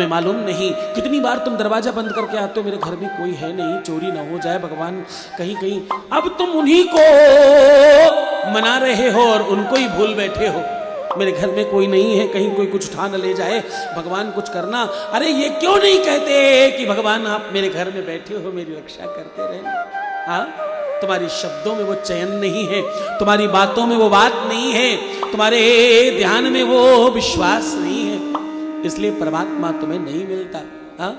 तुम्हें मालूम नहीं कितनी बार तुम दरवाजा बंद करके आते हो, मेरे घर में कोई है नहीं, चोरी ना हो जाए भगवान कहीं कहीं। अब तुम उन्हीं को मना रहे हो और उनको ही भूल बैठे हो। मेरे घर में कोई नहीं है, कहीं कोई कुछ उठा न ले जाए, भगवान कुछ करना। अरे ये क्यों नहीं कहते कि भगवान आप मेरे घर में बैठे हो, मेरी रक्षा करते रहे। हाँ, तुम्हारी शब्दों में वो चयन नहीं है, तुम्हारी बातों में वो बात नहीं है, तुम्हारे ध्यान में वो विश्वास नहीं है, इसलिए परमात्मा तुम्हें नहीं मिलता। हाँ,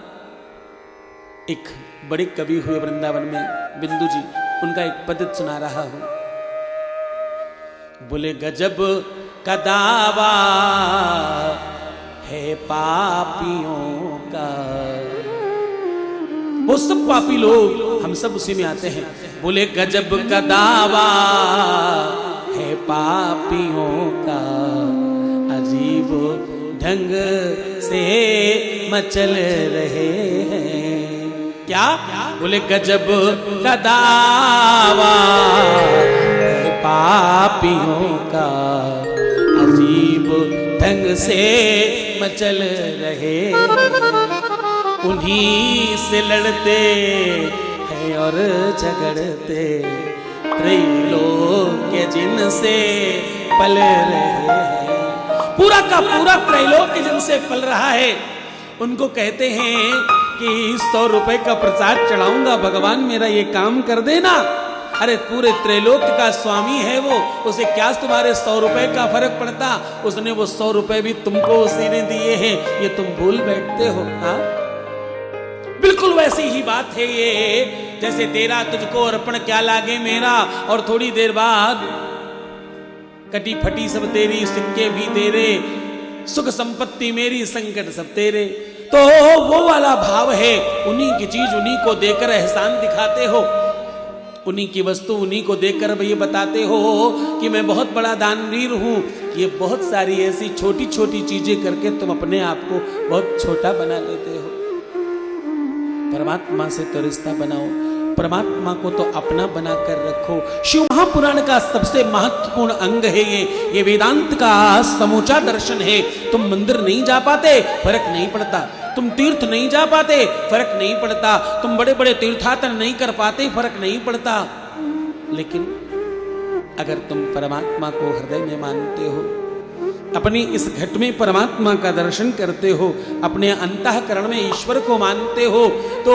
एक बड़े कवि हुए वृंदावन में, बिंदु जी, उनका एक पद सुना रहा हूं। बोले गजब का दावा है पापियों का। वो सब पापी लोग, हम सब उसी में आते हैं। बोले गजब का दावा है पापियों का, अजीब ढंग से मचल रहे हैं। क्या? बोले गजब का दावा है पापियों का, अजीब ढंग से मचल रहे। उन्हीं से लड़ते हैं और झगड़ते, त्रैलोक्य जिनसे पल रहे हैं। पूरा का पूरा त्रैलोक्य जिनसे पल रहा है, उनको कहते हैं कि 100 रुपए का प्रसाद चढ़ाऊंगा, भगवान मेरा ये काम कर देना। अरे पूरे त्रैलोक्य का स्वामी है वो, उसे क्या तुम्हारे 100 रुपए का फर्क पड़ता? उसने वो 100 रुपए भी तुमको उसी ने दिए हैं, ये तुम भूल बैठते हो। हाँ, बिल्कुल वैसी ही बात है ये, जैसे तेरा तुझको अर्पण क्या लागे मेरा, और थोड़ी देर बाद कटी फटी सब तेरी, सिक्के भी तेरे, सुख संपत्ति मेरी, संकट सब तेरे। तो वो वाला भाव है, उन्हीं की चीज उन्हीं को देकर एहसान दिखाते हो, उन्हीं की वस्तु उन्हीं को देकर ये बताते हो कि मैं बहुत बड़ा दानवीर हूं। ये बहुत सारी ऐसी छोटी छोटी चीजें करके तुम अपने आप को बहुत छोटा बना लेते हो। परमात्मा से तो रिश्ता बनाओ, परमात्मा को तो अपना बनाकर रखो। शिव महापुराण का सबसे महत्वपूर्ण अंग है ये वेदांत का समूचा दर्शन है। तुम मंदिर नहीं जा पाते, फर्क नहीं पड़ता, तुम तीर्थ नहीं जा पाते, फर्क नहीं पड़ता, तुम बड़े बड़े तीर्थाटन नहीं कर पाते, फर्क नहीं पड़ता, लेकिन अगर तुम परमात्मा को हृदय में मानते हो, अपनी इस घट में परमात्मा का दर्शन करते हो, अपने अंतःकरण में ईश्वर को मानते हो, तो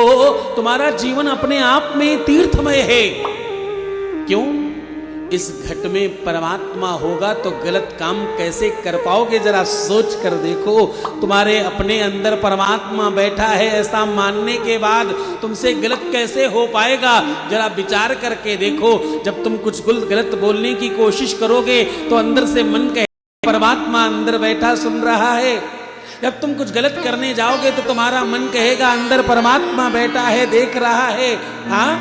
तुम्हारा जीवन अपने आप में तीर्थमय है। क्यों? इस घट में परमात्मा होगा तो गलत काम कैसे कर पाओगे? जरा सोच कर देखो। तुम्हारे अपने अंदर परमात्मा बैठा है ऐसा मानने के बाद तुमसे गलत कैसे हो पाएगा? जरा विचार करके देखो। जब तुम कुछ गलत बोलने की कोशिश करोगे तो अंदर से मन कहे परमात्मा अंदर बैठा सुन रहा है। जब तुम कुछ गलत करने जाओगे तो तुम्हारा मन कहेगा अंदर परमात्मा बैठा है, देख रहा है। हाँ,